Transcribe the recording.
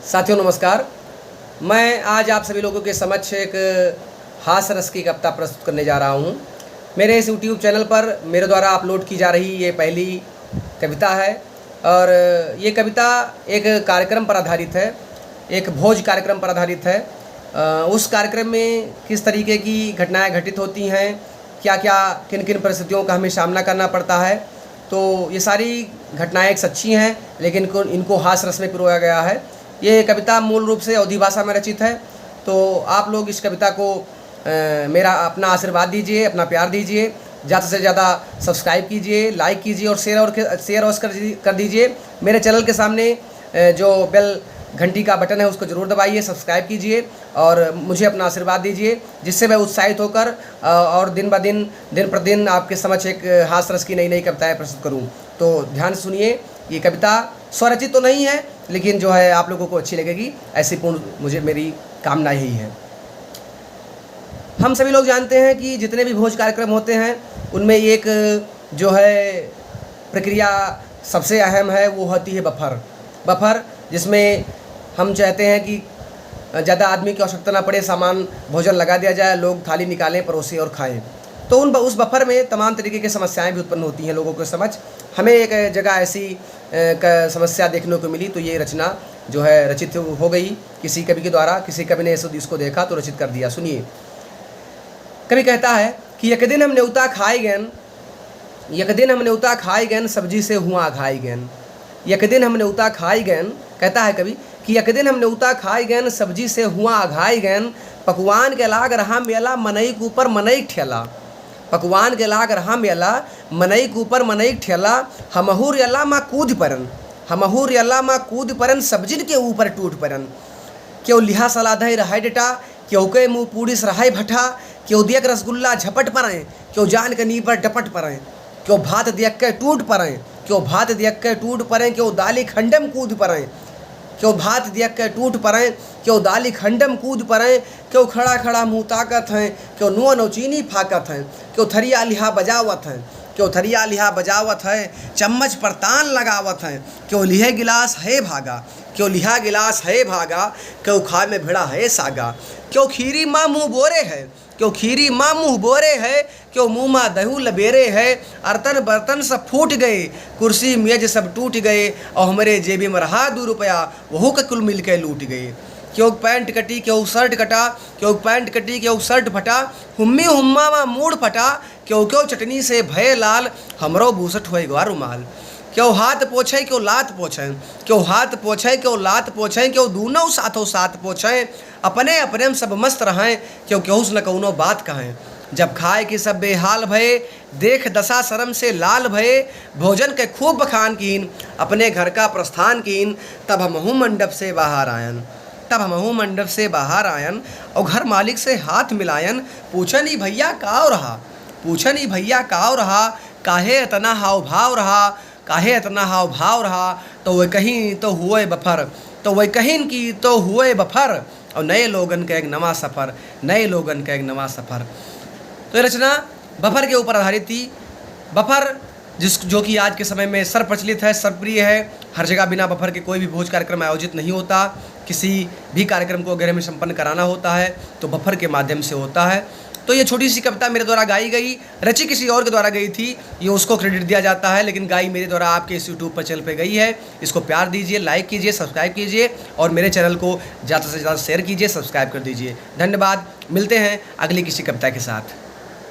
साथियों नमस्कार। मैं आज आप सभी लोगों के समक्ष एक हास्य रस की कविता प्रस्तुत करने जा रहा हूँ। मेरे इस यूट्यूब चैनल पर मेरे द्वारा अपलोड की जा रही ये पहली कविता है और ये कविता एक कार्यक्रम पर आधारित है, एक भोज कार्यक्रम पर आधारित है। उस कार्यक्रम में किस तरीके की घटनाएं घटित होती हैं, क्या क्या किन किन परिस्थितियों का हमें सामना करना पड़ता है, तो ये सारी घटनाएं एक सच्ची हैं लेकिन इनको हास्य रस में पिरोया गया है। ये कविता मूल रूप से अवधी भाषा में रचित है, तो आप लोग इस कविता को मेरा अपना आशीर्वाद दीजिए, अपना प्यार दीजिए, ज़्यादा से ज़्यादा सब्सक्राइब कीजिए, लाइक कीजिए और शेयर कर दीजिए। मेरे चैनल के सामने जो बेल घंटी का बटन है उसको ज़रूर दबाइए, सब्सक्राइब कीजिए और मुझे अपना आशीर्वाद दीजिए, जिससे मैं उत्साहित होकर और दिन प्रतिदिन आपके समक्ष एक हास्य रस की नई कविताएँ प्रस्तुत करूँ। तो ध्यान से सुनिए। ये कविता स्वरचित तो नहीं है लेकिन जो है आप लोगों को अच्छी लगेगी, ऐसी पूर्ण मेरी कामना यही है। हम सभी लोग जानते हैं कि जितने भी भोज कार्यक्रम होते हैं उनमें एक जो है प्रक्रिया सबसे अहम है, वो होती है बफर, जिसमें हम चाहते हैं कि ज़्यादा आदमी की आवश्यकता ना पड़े, सामान भोजन लगा दिया जाए, लोग थाली निकालें, परोसें और खाएं। तो उस बफर में तमाम तरीके की समस्याएं भी उत्पन्न होती हैं लोगों के समझ। हमें एक जगह ऐसी समस्या देखने को मिली, तो ये रचना जो है रचित हो गई किसी कवि के द्वारा। किसी कवि ने इसको देखा तो रचित कर दिया। सुनिए, कवि कहता है कि एक दिन हम न्योता खाई गैन सब्जी से हुआ घाई गैन। एक दिन हम न्योता खाई गैन, कहता है कवि कि एक दिन हम न्योता खाई गैन सब्जी से हुआ अघाई गैन। पकवान के लाग रहा मेला मनई के ऊपर मनई ठेला। पकवान के लाग रहा मेला मनई के ऊपर मनई ठेला। हमहूर अल्लाह माँ कूद परन सब्जिन के ऊपर टूट परन। क्यों लिहा सलाधई रहाई डटा, क्यों के मुँह पूड़ीस रहाई भट्ठा। क्यों दियक रसगुल्ला झपट परें, क्यों जान के नी पर डपट परें। क्यों भात दियक के टूट परें, क्यों दाली खंडम कूद परें। क्यों भात दियक के टूट परें, क्यों दाली खंडम कूद परें। क्यों खड़ा खड़ा मुँह ताकत हैं, क्यों नुआ नौचीनी फाकत हैं। क्यों थरिया लिहा बजावत है, चम्मच पर तान लगावत हैं। क्यों लिहा गिलास है भागा, क्यों खा में भिड़ा है सागा। क्यों खीरी माँ मुँह बोरे है, क्यों मुँह माँ दहू लबेरे है। अर्तन बर्तन सब फूट गए, कुर्सी मेज सब टूट गए, और हमारे जेबी में रहा 2 रुपया, वहू का कुल मिल के लूट गए। क्यों पैंट कटी, क्यों शर्ट कटा, क्यों शर्ट फटा। हुम्मी हुम्मा माँ मूड फटा, क्यों चटनी से भय लाल, हमरो बूसट होए गवा रुमाल। क्यों हाथ पोछे, क्यों लात पोछें, क्यों दूनों साथों साथ पोछें। अपने में सब मस्त रहें, क्यों न कौनो बात कहें। जब खाए कि सब बेहाल भये, देख दशा शर्म से लाल भये। भोजन के खूब बखान कीन, अपने घर का प्रस्थान कीन। तब हमहू मंडप से बाहर आयन, और घर मालिक से हाथ मिलायन। पूछन ही भैया काव रहा, काहे इतना हाव भाव रहा। तो वह कहीं तो हुए बफर, और नए लोगन का एक नवा सफ़र। तो ये रचना बफर के ऊपर आधारित थी। बफर जो कि आज के समय में सर्वप्रचलित है, सर्वप्रिय है। हर जगह बिना बफर के कोई भी भोज कार्यक्रम आयोजित नहीं होता। किसी भी कार्यक्रम को अगर हमें संपन्न कराना होता है तो बफर के माध्यम से होता है। तो ये छोटी सी कविता मेरे द्वारा गाई गई, रची किसी और के द्वारा गई थी, ये उसको क्रेडिट दिया जाता है, लेकिन गाई मेरे द्वारा आपके इस यूट्यूब पर चैनल पे गई है। इसको प्यार दीजिए, लाइक कीजिए, सब्सक्राइब कीजिए और मेरे चैनल को ज़्यादा से ज़्यादा शेयर कीजिए, सब्सक्राइब कर दीजिए। धन्यवाद। मिलते हैं अगली किसी कविता के साथ।